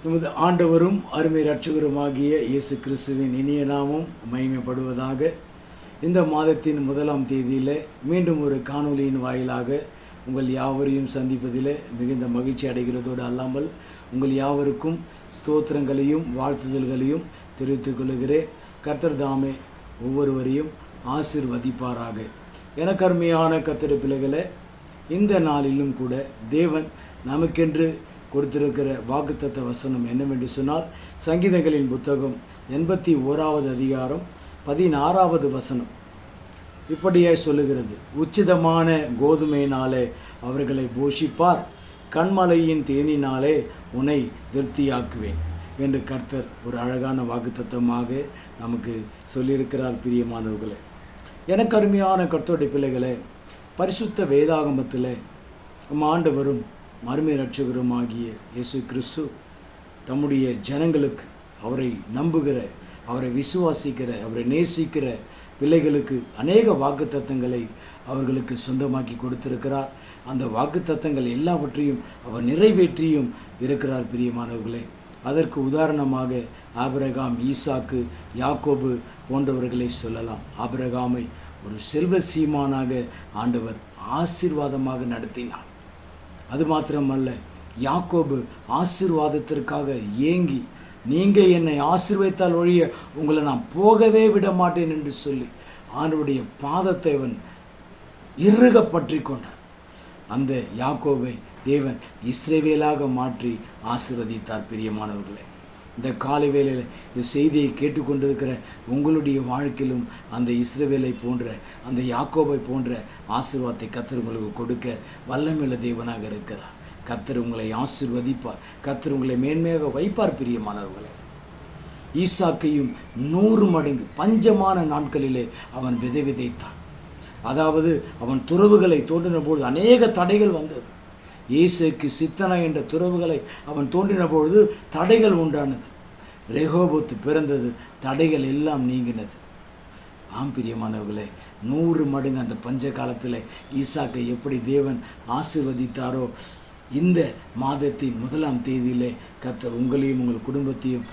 நமது ஆண்டவரும் அருமை இரட்சகருமாகிய இயேசு கிறிஸ்துவின் இனிய நாமம் மகிமைப்படுவதாக. இந்த மாதத்தின் 1ஆம் தேதியில் மீண்டும் ஒரு காணொலியின் வாயிலாக உங்கள் யாவரையும் சந்திப்பதில் மிகுந்த மகிழ்ச்சி அடைகிறதோடு அல்லாமல் உங்கள் யாவருக்கும் ஸ்தோத்திரங்களையும் வாழ்த்துதல்களையும் தெரிவித்துக் கொள்கிறேன். கர்த்தர் தாமே ஒவ்வொருவரையும் ஆசீர்வதிப்பாராக. எனக்கு அருமையான கர்த்தருடைய பிள்ளைகளை, இந்த நாளிலும் கூட தேவன் நமக்கென்று கொடுத்திருக்கிற வாக்குத்தத்த வசனம் என்னவென்று சொன்னால், சங்கீதங்களின் புத்தகம் 81வது அதிகாரம் 16வது வசனம் இப்படியே சொல்லுகிறது. உச்சிதமான கோதுமையினாலே அவர்களை போஷிப்பார், கண்மலையின் தேனினாலே உன்னை திருப்தியாக்குவேன் என்று கர்த்தர் ஒரு அழகான வாக்குத்தத்தமாக நமக்கு சொல்லியிருக்கிறார். பிரியமானவர்களே, எனக்கு அருமையான கர்த்தருடைய பிள்ளைகளே, பரிசுத்த வேதாகமத்தில் நம் ஆண்டவரும் அருமை இரட்சகருமாகிய இயேசு கிறிஸ்து தம்முடைய ஜனங்களுக்கு, அவரை நம்புகிற, அவரை விசுவாசிக்கிற, அவரை நேசிக்கிற பிள்ளைகளுக்கு அநேக வாக்குத்தத்தங்களை அவர்களுக்கு சொந்தமாக்கி கொடுத்திருக்கிறார். அந்த வாக்குத்தத்தங்கள் எல்லாவற்றையும் அவர் நிறைவேற்றியும் இருக்கிறார். பிரியமானவர்களே, அதற்கு உதாரணமாக ஆபிரகாம், ஈசாக்கு, யாக்கோபு போன்றவர்களை சொல்லலாம். ஆபிரகாமை ஒரு செல்வ சீமானாக ஆண்டவர் ஆசீர்வாதமாக நடத்தினார். அது மாத்திரமல்ல, யாக்கோபு ஆசீர்வாதத்திற்காக ஏங்கி, நீங்கள் என்னை ஆசீர்வதித்தால் ஒழிய உங்களை நான் போகவே விட மாட்டேன் என்று சொல்லி ஆண்டவருடைய பாதத்தை அவன் இறுக பற்றி கொண்டார். அந்த யாக்கோபை தேவன் இஸ்ரவேலாக மாற்றி ஆசீர்வதித்தார். பிரியமானவர்களே, இந்த காலை வேளையில் இந்த செய்தியை கேட்டுக்கொண்டிருக்கிற உங்களுடைய வாழ்க்கையிலும் அந்த இஸ்ரவேலை போன்ற, அந்த யாக்கோபை போன்ற ஆசீர்வாதத்தை கர்த்தர் உங்களுக்கு கொடுக்க வல்லமையுள்ள தேவனாக இருக்கிறார். கர்த்தர் உங்களை ஆசீர்வதிப்பார், கர்த்தர் உங்களை மேன்மையாக வைப்பார். பிரியமானவர்களே, ஈசாக்கையும் 100 மடங்கு பஞ்சமான நாட்களிலே அவன் விதைத்தான். அதாவது அவன் துறவுகளை தோன்றின பொழுது அநேக தடைகள் வந்தது. இயேசுக்கு சித்தனா என்ற துறவுகளை அவன் தோன்றின பொழுது தடைகள் உண்டானது. ரெகோபோத்து பிறந்தது, தடைகள் எல்லாம் நீங்கினது. ஆம் பிரியமானவர்களே, 100 மடங்கு அந்த பஞ்ச காலத்தில் ஈசாக்கை எப்படி தேவன் ஆசீர்வதித்தாரோ, இந்த மாதத்தின் 1ஆம் தேதியிலே கர்த்தர் உங்களையும் உங்கள் குடும்பத்தையும்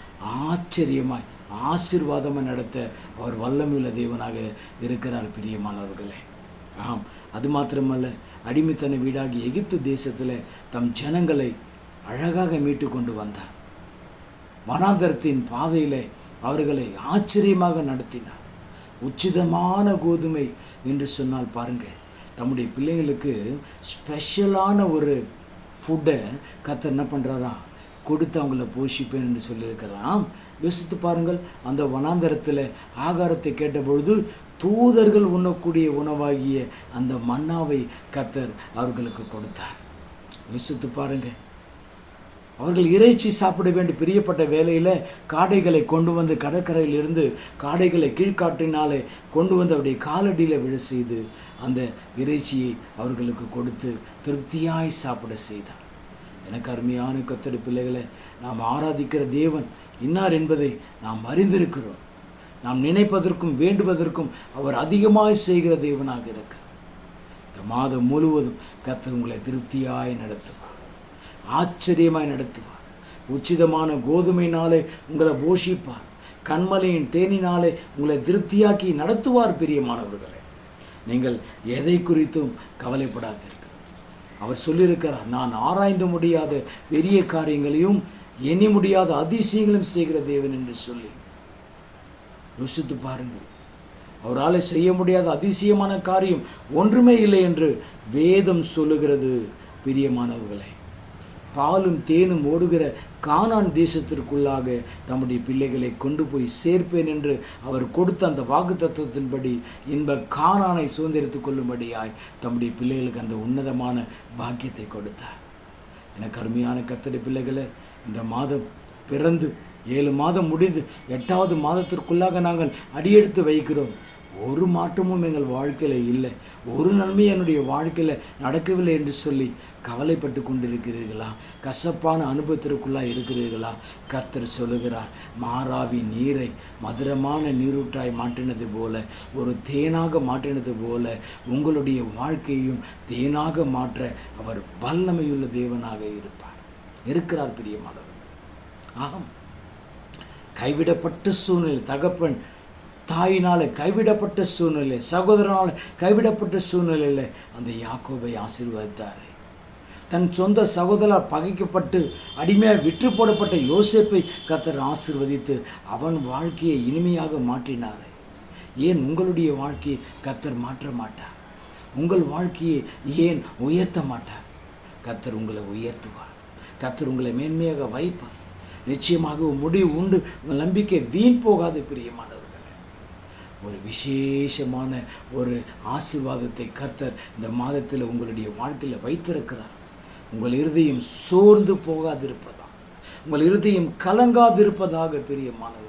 ஆச்சரியமாய் ஆசீர்வாதமாக நடத்த அவர் வல்லமையுள்ள தேவனாக இருக்கிறார். பிரியமானவர்களே, ஆம், அது மாத்திரமல்ல, அடிமைத்தன வீடாகி எகிப்து தேசத்தில் தம் ஜனங்களை அழகாக மீட்டு கொண்டு வந்தார். வனாந்தரத்தின் பாதையில் அவர்களை ஆச்சரியமாக நடத்தினார். உச்சிதமான கோதுமை என்று சொன்னால் பாருங்கள், தம்முடைய பிள்ளைகளுக்கு ஸ்பெஷலான ஒரு ஃபுட்டை கர்த்தர் என்ன பண்ணுறாரா, கொடுத்து அவங்கள போஷிப்பேன் என்று சொல்லியிருக்கிறாராம். யோசித்து பாருங்கள், அந்த வனாந்தரத்தில் ஆகாரத்தை கேட்டபொழுது தூதர்கள் உண்ணக்கூடிய உணவாகிய அந்த மன்னாவை கர்த்தர் அவர்களுக்கு கொடுத்தார். யோசித்து பாருங்கள், அவர்கள் இறைச்சி சாப்பிட வேண்டி பிரியப்பட்ட வேளையில் காடைகளை கொண்டு வந்து கடற்கரையில் இருந்து காடைகளை கீழ்காற்றினாலே கொண்டு வந்து அவருடைய காலடியில் விழ செய்து அந்த இறைச்சியை அவர்களுக்கு கொடுத்து திருப்தியாய் சாப்பிட செய்தார். எனக்கு அருமையான கர்த்தருடைய பிள்ளைகளை, நாம் ஆராதிக்கிற தேவன் இன்னார் என்பதை நாம் அறிந்திருக்கிறோம். நாம் நினைப்பதற்கும் வேண்டுவதற்கும் அவர் அதிகமாய் செய்கிற தேவனாக இருக்கிறார். இந்த மாதம் முழுவதும் கர்த்தர் உங்களை திருப்தியாய் நடத்துவார், ஆச்சரியமாய் நடத்துவார். உச்சிதமான கோதுமையினாலே உங்களை போஷிப்பார், கண்மலையின் தேனினாலே உங்களை திருப்தியாக்கி நடத்துவார். பிரியமானவர்களே, நீங்கள் எதை குறித்தும் கவலைப்படாதீர்கள். அவர் சொல்லியிருக்கிறார், நான் ஆராய்ந்து முடியாத பெரிய காரியங்களையும் எண்ணி முடியாத அதிசயங்களையும் செய்கிற தேவன் என்று சொல்லி. யோசித்து பாருங்கள், அவரால் செய்ய முடியாத அதிசயமான காரியம் ஒன்றுமே இல்லை என்று வேதம் சொல்லுகிறது. பிரியமானவர்களே, பாலும் தேனும் ஓடுகிற கானான் தேசத்திற்குள்ளாக தம்முடைய பிள்ளைகளை கொண்டு போய் சேர்ப்பேன் என்று அவர் கொடுத்த அந்த வாக்குத்தத்தத்தின்படி இன்ப கானானை சுதந்திரித்துக் கொள்ளும்படியாய் தம்முடைய பிள்ளைகளுக்கு அந்த உன்னதமான பாக்கியத்தை கொடுத்தார். எனக்கு அருமையான கர்த்தருடைய பிள்ளைகளை, இந்த மாதம் பிறந்து 7 மாதம் முடிந்து 8வது மாதத்திற்குள்ளாக நாங்கள் அடியெடுத்து வைக்கிறோம். ஒரு மாற்றமும் எங்கள் வாழ்க்கையில் இல்லை, ஒரு நன்மையும் என்னுடைய வாழ்க்கையில் நடக்கவில்லை என்று சொல்லி கவலைப்பட்டு கொண்டிருக்கிறீர்களா? கசப்பான அனுபவத்திற்குள்ளாக இருக்கிறீர்களா? கர்த்தர் சொல்லுகிறார், மாறாவின் நீரை மதுரமான நீரூற்றாய் மாற்றினது போல, ஒரு தேனாக மாற்றினது போல உங்களுடைய வாழ்க்கையும் தேனாக மாற்ற அவர் வல்லமையுள்ள தேவனாக இருக்கிறார். பிரியமானவர், ஆம், கைவிடப்பட்ட சூழ்நிலை, தகப்பன் தாயினால கைவிடப்பட்ட சூழ்நிலை, சகோதரனால் கைவிடப்பட்ட சூழ்நிலையில் அந்த யாக்கோபை ஆசீர்வதித்தார். தன் சொந்த சகோதரர் பகைக்கப்பட்டு அடிமையாக விற்று போடப்பட்ட யோசேப்பை கர்த்தர் ஆசீர்வதித்து அவன் வாழ்க்கையை இனிமையாக மாற்றினார். ஏன் உங்களுடைய வாழ்க்கையை கர்த்தர் மாற்ற மாட்டார்? உங்கள் வாழ்க்கையை ஏன் உயர்த்த மாட்டார்? கர்த்தர் உங்களை உயர்த்துவார். கர்த்தர் உங்களை மேன்மையாக வைப்பார். நிச்சயமாக முடிவு உண்டு. உங்கள் நம்பிக்கை வீண் போகாது. பிரியமானவர்களே, ஒரு விசேஷமான ஒரு ஆசீர்வாதத்தை கர்த்தர் இந்த மாதத்தில் உங்களுடைய வாழ்க்கையில் வைத்திருக்கிறார். உங்கள் இருதயம் சோர்ந்து போகாதிருப்பதாக, உங்கள் இருதயம் கலங்காதிருப்பதாக. பிரியமானவர்களே,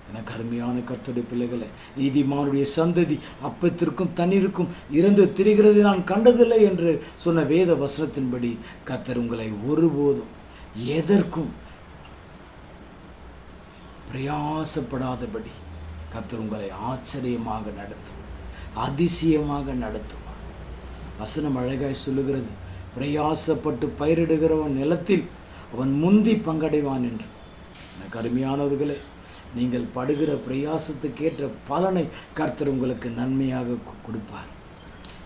எனக்கு அருமையான கர்த்தருடைய பிள்ளைகளை, நீதிமானுடைய சந்ததி அப்பத்திற்கும் தண்ணீருக்கும் இறந்து திரிகிறது நான் கண்டதில்லை என்று சொன்ன வேத வசனத்தின்படி கர்த்தர் உங்களை ஒருபோதும் எதற்கும் பிரயாசப்படாதபடி கர்த்தர் உங்களை ஆச்சரியமாக நடத்துவார், அதிசயமாக நடத்துவார். வசனம் அழகாய் சொல்லுகிறது, பிரயாசப்பட்டு பயிரிடுகிறவன் நிலத்தில் அவன் முந்தி பங்கடைவான் என்று. எனக்கு அருமையானவர்களே, நீங்கள் படுகிற பிரயாசத்துக்கேற்ற பலனை கர்த்தர் உங்களுக்கு நன்மையாக கொடுப்பார்.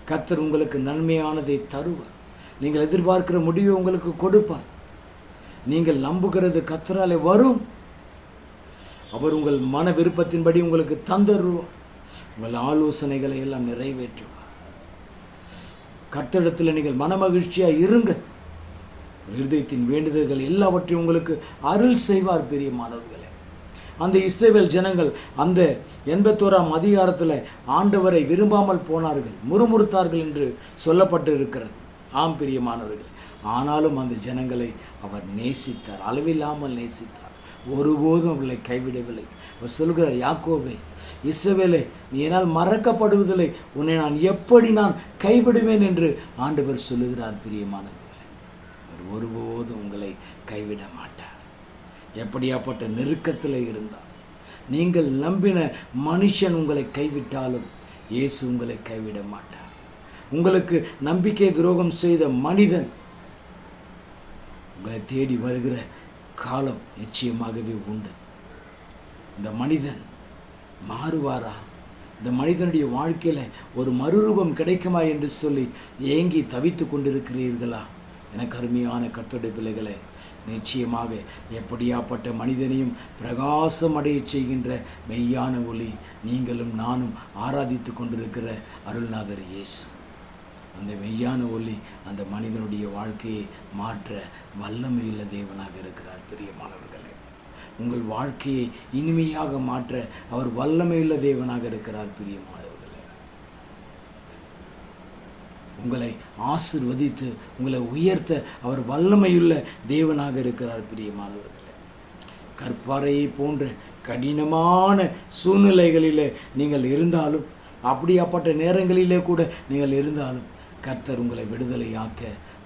கர்த்தர் உங்களுக்கு நன்மையானதை தருவார். நீங்கள் எதிர்பார்க்கிற முடிவை உங்களுக்கு கொடுப்பார். நீங்கள் நம்புகிறது கர்த்தராலே வரும். அவர் உங்கள் மன விருப்பத்தின்படி உங்களுக்கு தந்தருவார். உங்கள் ஆலோசனைகளை எல்லாம் நிறைவேற்றுவார். கர்த்தரிடத்தில் நீங்கள் மனமகிழ்ச்சியாக இருங்கள். இருதயத்தின் வேண்டுதல்கள் எல்லாவற்றையும் உங்களுக்கு அருள் செய்வார். பிரியமானவர்களே, அந்த இஸ்ரவேல் ஜனங்கள் அந்த 81ஆம் அதிகாரத்தில் ஆண்டவரை விரும்பாமல் போனார்கள், முறுமுறுத்தார்கள் என்று சொல்லப்பட்டு இருக்கிறது. ஆம் பிரியமானவர்கள், ஆனாலும் அந்த ஜனங்களை அவர் நேசித்தார், அளவில்லாமல் நேசித்தார். ஒருபோதும் அவர்களை கைவிடவில்லை. அவர் சொல்கிறார், யாக்கோபே, இஸ்ரவேலே, நீ என்னால் மறக்கப்படுவதில்லை, உன்னை நான் எப்படி நான் கைவிடுவேன் என்று ஆண்டவர் சொல்லுகிறார். பிரியமானவர்களே, அவர் ஒருபோதும் உங்களை கைவிட மாட்டார். எப்படியாப்பட்ட நெருக்கத்தில் இருந்தால், நீங்கள் நம்பின மனுஷன் உங்களை கைவிட்டாலும் இயேசு உங்களை கைவிட மாட்டார். உங்களுக்கு நம்பிக்கை துரோகம் செய்த மனிதன் உங்களை தேடி வருகிற காலம் நிச்சயமாகவே உண்டு. இந்த மனிதன் மாறுவாரா? இந்த மனிதனுடைய வாழ்க்கையில் ஒரு மறுரூபம் கிடைக்குமா என்று சொல்லி ஏங்கி தவித்து கொண்டிருக்கிறீர்களா? எனக்கு அருமையான கர்த்தருடைய பிள்ளைகளை, நிச்சயமாக எப்படியாப்பட்ட மனிதனையும் பிரகாசம் அடைய செய்கின்ற மெய்யான ஒளி நீங்களும் நானும் ஆராதித்து கொண்டிருக்கிற அருள்நாதர் இயேசு. அந்த மெய்யான ஒளி அந்த மனிதனுடைய வாழ்க்கையை மாற்ற வல்லமையுள்ள தேவனாக இருக்கிறார். பிரியமானவர்களே, உங்கள் வாழ்க்கையை இனிமையாக மாற்ற அவர் வல்லமையுள்ள தேவனாக இருக்கிறார். பிரியமானவர்களே, உங்களை ஆசீர்வதித்து உங்களை உயர்த்த அவர் வல்லமையுள்ள தேவனாக இருக்கிறார். பிரியமானவர்களே, கற்பாறையை போன்ற கடினமான சூழ்நிலைகளிலே நீங்கள் இருந்தாலும், அப்படியாப்பட்ட நேரங்களிலே கூட நீங்கள் இருந்தாலும், கர்த்தர் உங்களை விடுதலையாக்க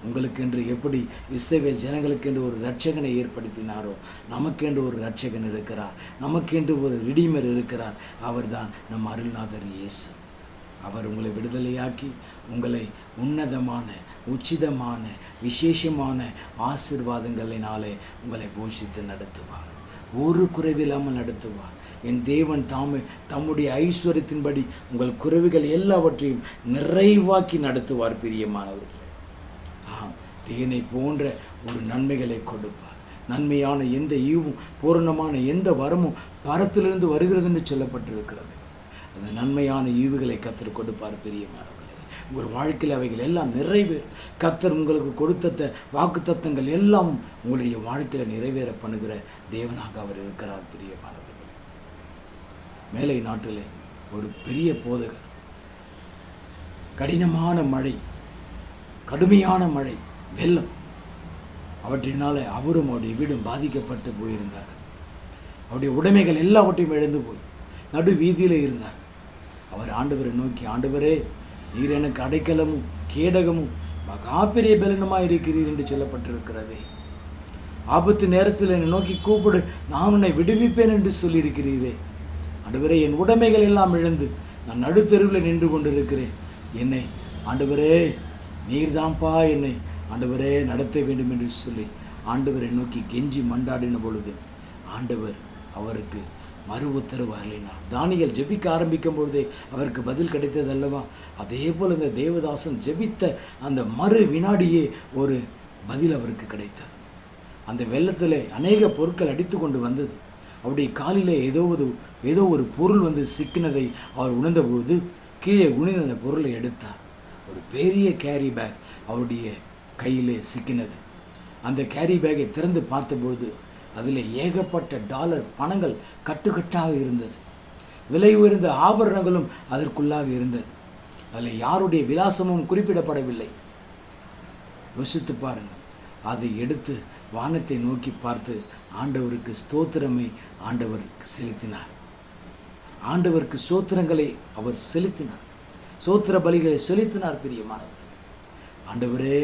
உங்களுக்கென்று எப்படி இஸ்ரவேல் ஜனங்களுக்கென்று ஒரு இரட்சகனை ஏற்படுத்தினாரோ, நமக்கென்று ஒரு இரட்சகன் இருக்கிறார், நமக்கென்று ஒரு ரிடீமர் இருக்கிறார். அவர்தான் நம் அருள்நாதர் இயேசு. அவர் உங்களை விடுதலையாக்கி உங்களை உன்னதமான, உச்சிதமான, விசேஷமான ஆசீர்வாதங்களினாலே உங்களை போஷித்து நடத்துவார். ஒரு குறைவில்லாமல் நடத்துவார். என் தேவன் தாமே தம்முடைய ஐஸ்வர்யத்தின்படி உங்கள் குறைவுகள் எல்லாவற்றையும் நிறைவாக்கி நடத்துவார். பிரியமானவர்களே, தேனை போன்ற ஒரு நன்மைகளை கொடுப்பார். நன்மையான எந்த ஈவும் பூரணமான எந்த வரமும் பரத்திலிருந்து வருகிறது என்று சொல்லப்பட்டிருக்கிறது. அந்த நன்மையான ஈவுகளை கர்த்தர் கொடுப்பார். பிரியமானவர்களே, உங்கள் வாழ்க்கையில் அவைகள் எல்லாம் நிறைவேறும். கர்த்தர் உங்களுக்கு கொடுத்த வாக்குத்தத்தங்கள் எல்லாம் உங்களுடைய வாழ்க்கையில் நிறைவேற பண்ணுகிற தேவனாக அவர் இருக்கிறார். பிரியமானவர்களே, மேலை நாட்டிலே ஒரு பெரிய போதகர், கடினமான மழை, கடுமையான மழை, வெள்ளம், அவற்றினால அவரும் அவருடைய வீடும் பாதிக்கப்பட்டு போயிருந்தார்கள். அவருடைய உடைமைகள் எல்லாவற்றையும் இழந்து போய் நடு வீதியில் இருந்தார். அவர் ஆண்டவரை நோக்கி, ஆண்டவரே, நீர் எனக்கு அடைக்கலமும் கேடகமும் மகா பெரிய பலனுமாய் இருக்கிறீர் என்று சொல்லப்பட்டிருக்கிறதே. ஆபத்து நேரத்தில் என்னை நோக்கி கூப்பிடு, நான் உன்னை விடுவிப்பேன் என்று சொல்லியிருக்கிறீரே. ஆண்டவரே, என் உடைமைகள் எல்லாம் இழந்து நான் நடுத்தெருவில் நின்று கொண்டிருக்கிறேன். என்னை ஆண்டவரே, நீர்தான்ப்பா என்னை ஆண்டவரே நடத்த வேண்டும் என்று சொல்லி ஆண்டவரை நோக்கி கெஞ்சி மண்டாடின பொழுது ஆண்டவர் அவருக்கு மறு உத்தரவு அருளினார். தானியேல் ஜெபிக்க ஆரம்பிக்கும் பொழுதே அவருக்கு பதில் கிடைத்தது அல்லவா? அதே போல் இந்த தேவதாசன் ஜெபித்த அந்த மறு வினாடியே ஒரு பதில் அவருக்கு கிடைத்தது. அந்த வெள்ளத்தில் அநேக பொருட்கள் அடித்து கொண்டு வந்தது. அவருடைய காலிலே ஏதோ ஒரு பொருள் வந்து சிக்கினதை அவர் உணர்ந்தபொழுது கீழே குனிந்து அந்த பொருளை எடுத்தார். ஒரு பெரிய கேரி பேக் அவருடைய கையிலே சிக்கினது. அந்த கேரி பேக்கை திறந்து பார்த்தபொழுது அதில் ஏகப்பட்ட டாலர் பணங்கள் கட்டுக்கட்டாக இருந்தது. விலை உயர்ந்த ஆபரணங்களும் அதற்குள்ளாக இருந்தது. அதில் யாருடைய விலாசமும் குறிப்பிடப்படவில்லை. யோசித்து பாருங்கள். அதை எடுத்து வானத்தை நோக்கி பார்த்து ஆண்டவருக்கு ஸ்தோத்திரமை ஆண்டவருக்கு செலுத்தினார். ஆண்டவருக்கு ஸ்தோத்திரங்களை அவர் செலுத்தினார். ஸ்தோத்திர பலிகளை செலுத்தினார். பிரியமானவர், ஆண்டவரே,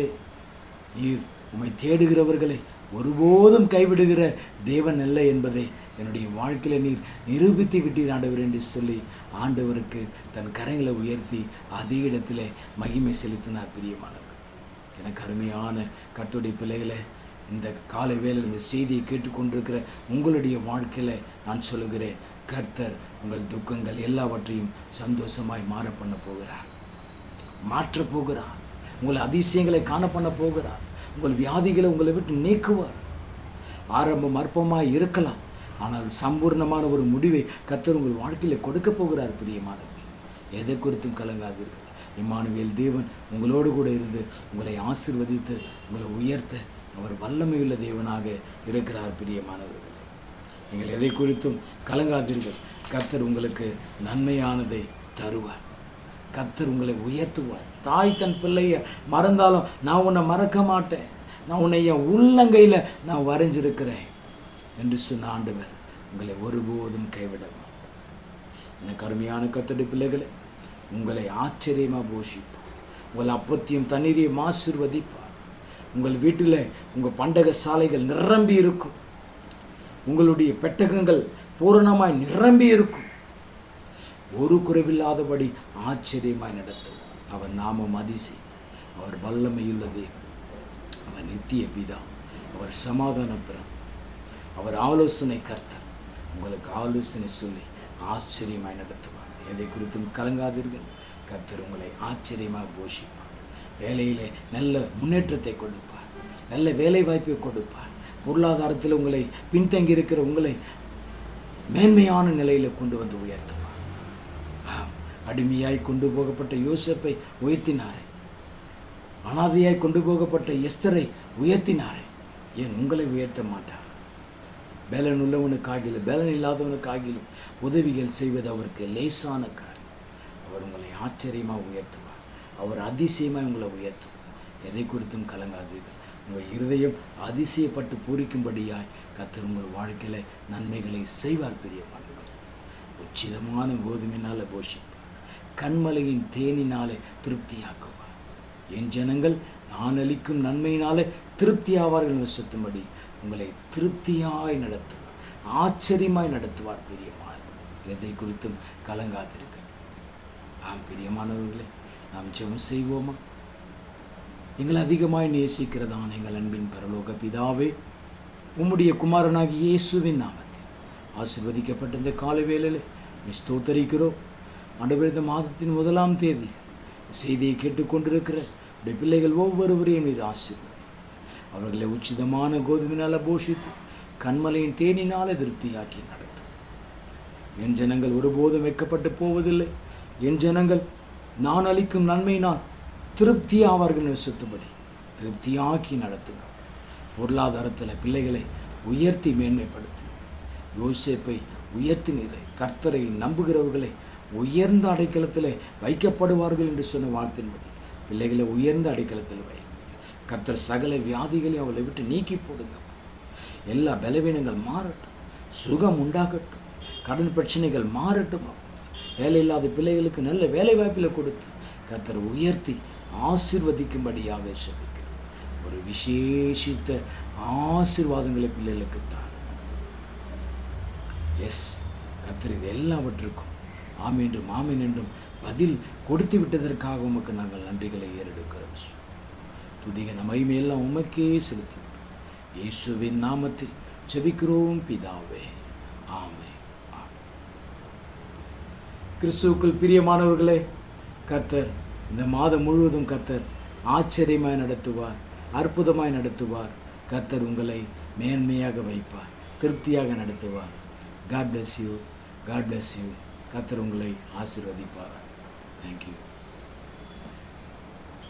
நீர் உம்மை தேடுகிறவர்களை ஒருபோதும் கைவிடுகிற தேவன் அல்ல என்பதை என்னுடைய வாழ்க்கையில் நீர் நிரூபித்து விட்டீர் ஆண்டவர் என்று சொல்லி ஆண்டவருக்கு தன் கரங்களை உயர்த்தி அதே இடத்துல மகிமை செலுத்தினார். பிரியமானவர், எனக்கு அருமையான கர்த்தருடைய பிள்ளைகளை, இந்த காலை வேளையில் இந்த செய்தியை கேட்டுக்கொண்டிருக்கிற உங்களுடைய வாழ்க்கையில் நான் சொல்லுகிறேன், கர்த்தர் உங்கள் துக்கங்கள் எல்லாவற்றையும் சந்தோஷமாய் மாற பண்ண போகிறார், மாற்றப் போகிறார். உங்கள் அதிசயங்களை காண பண்ண போகிறார். உங்கள் வியாதிகளை உங்களை விட்டு நீக்குவார். ஆரம்பம் அற்பமாய் இருக்கலாம், ஆனால் சம்பூர்ணமான ஒரு முடிவை கர்த்தர் உங்கள் வாழ்க்கையில் கொடுக்க போகிறார். பிரியமானவர்கள், எதை குறித்தும் கலங்காதீர்கள். இம்மானுவேல் தேவன் உங்களோடு கூட இருந்து உங்களை ஆசீர்வதித்து உங்களை உயர்த்த அவர் வல்லமையுள்ள தேவனாக இருக்கிறார். பிரியமானவர்கள், நீங்கள் எதை குறித்தும் கலங்காதீர்கள். கர்த்தர் உங்களுக்கு நன்மையானதை தருவார். கர்த்தர் உங்களை உயர்த்துவார். தாய் தன் பிள்ளையை மறந்தாலும் நான் உன்னை மறக்க மாட்டேன், நான் உன்னை என் உள்ளங்கையில் நான் வரைஞ்சிருக்கிறேன் என்று சொன்ன ஆண்டவர் உங்களை ஒருபோதும் கைவிடலாம். எனக்கு அருமையான கர்த்தருடைய பிள்ளைகளை, உங்களை ஆச்சரியமாக போஷிப்பார். உங்கள் அப்பத்தையும் தண்ணீரையும் ஆசீர்வதிப்பார். உங்கள் வீட்டில் உங்கள் பண்டக சாலைகள் நிரம்பி இருக்கும். உங்களுடைய பெட்டகங்கள் பூரணமாய் நிரம்பி இருக்கும். ஒரு குறைவில்லாதபடி ஆச்சரியமாய் நடத்துவார். அவர் நாமம் அதிசயம். அவர் வல்லமையுள்ள தேவன். அவர் நித்திய பிதா. அவர் சமாதான பிரம். அவர் ஆலோசனை கர்த்தர். உங்களுக்கு ஆலோசனை சொல்லி ஆச்சரியமாய் நடத்துவார். எதை குறித்தும் கலங்காதீர்கள். கர்த்தர் உங்களை ஆச்சரியமாக போஷிப்பார். வேலையிலே நல்ல முன்னேற்றத்தை கொடுப்பார். நல்ல வேலை வாய்ப்பை கொடுப்பார். பொருளாதாரத்தில் உங்களை பின்தங்கி இருக்கிற உங்களை மேன்மையான நிலையில் கொண்டு வந்து உயர்த்துவார். அடிமையாய் கொண்டு போகப்பட்ட யோசேப்பை உயர்த்தினாரே, அனாதையாய் கொண்டு போகப்பட்ட எஸ்தரை உயர்த்தினாரே, ஏன் உங்களை உயர்த்த மாட்டார்? பலன் உள்ளவனுக்காகிலும் பலன் இல்லாதவனுக்காகிலும் உதவிகள் செய்வது அவருக்கு லேசான காரியம். அவர் உங்களை ஆச்சரியமாக உயர்த்துவார். அவர் அதிசயமாக உங்களை உயர்த்துவார். எதை குறித்தும் கலங்காதீர்கள். உங்கள் இருதயம் அதிசயப்பட்டு பூரிக்கும்படியாய் கர்த்தர் உங்கள் வாழ்க்கையில் நன்மைகளை செய்வார். பிரியமானவர்கள், உச்சிதமான கோதுமையினால் போஷிப்பார். கண்மலையின் தேனினாலே திருப்தியாக்குவார். என் ஜனங்கள் நான் அளிக்கும் நன்மையினாலே திருப்தியாவார்கள் என்று சுத்தபடி உங்களை திருப்தியாய் நடத்துவார். ஆச்சரியமாய் நடத்துவார். பிரியமானவர்கள், எதை குறித்தும் கலங்காதீர்கள். ஆம் பிரியமானவர்களே, நாம் ஜெபம் செய்வோமா? எங்களை அதிகமாய் நேசிக்கிறதான எங்கள் அன்பின் பரலோக பிதாவே, உம்முடைய குமாரனாகிய இயேசுவின் நாமத்தில் ஆசீர்வதிக்கப்பட்ட இந்த காலை வேளையில் ஸ்தோத்தரிக்கிறோம். ஆண்டவரே, இந்த மாதத்தின் 1ஆம் தேதி செய்தியை கேட்டுக்கொண்டிருக்கிற உடைய பிள்ளைகள் ஒவ்வொருவரையும் நீர் ஆசீர்வதி. அவர்களை உச்சிதமான கோதுமையினால் போஷித்து கண்மலையின் தேனினாலே திருப்தியாக்கி நடத்தும். என் ஜனங்கள் ஒருபோதும் வெட்கப்பட்டு போவதில்லை. என் ஜனங்கள் நான் அளிக்கும் நன்மையினால் திருப்தியாவார்கள் சுத்தபடி திருப்தியாக்கி நடத்துங்க. பொருளாதாரத்தில் பிள்ளைகளை உயர்த்தி மேன்மைப்படுத்து. யோசேப்பை உயர்த்தினீரை, கர்த்தரை நம்புகிறவர்களை உயர்ந்த அடைக்கலத்தில் வைக்கப்படுவார்கள் என்று சொன்ன வார்த்தையின்படி பிள்ளைகளை உயர்ந்த அடைக்கலத்தில் வை. கர்த்தர் சகல வியாதிகளையும் அவளை விட்டு நீக்கி போடுங்க. எல்லா பலவீனங்கள் மாறட்டும், சுகம் உண்டாகட்டும், கடன் பிரச்சனைகள் மாறட்டும். வேலை இல்லாத பிள்ளைகளுக்கு நல்ல வேலை வாய்ப்பில் கொடுத்து கர்த்தர் உயர்த்தி ஆசீர்வதிக்கும்படியாக சொல்லிக்கிறேன். ஒரு விசேஷித்த ஆசீர்வாதங்களை பிள்ளைகளுக்கு தான். எஸ், கர்த்தர் இது எல்லாவற்றுக்கும் ஆம் என்றும் ஆமீன் என்றும் பதில் கொடுத்து விட்டதற்காக உமக்கு நாங்கள் நன்றிகளை ஏறெடுக்கிறோம். துதிக மகிமையெல்லாம் உமக்கே செலுத்தி இயேசுவின் நாமத்தில் ஜெபிக்கிறோம் பிதாவே, ஆமென். கிறிஸ்துவுக்குள் பிரியமானவர்களே, கர்த்தர் இந்த மாதம் முழுவதும் கர்த்தர் ஆச்சரியமாய் நடத்துவார், அற்புதமாய் நடத்துவார். கர்த்தர் உங்களை மேன்மையாக வைப்பார், திருப்தியாக நடத்துவார். God bless you. God bless you. கர்த்தர் உங்களை ஆசீர்வதிப்பார். Thank you.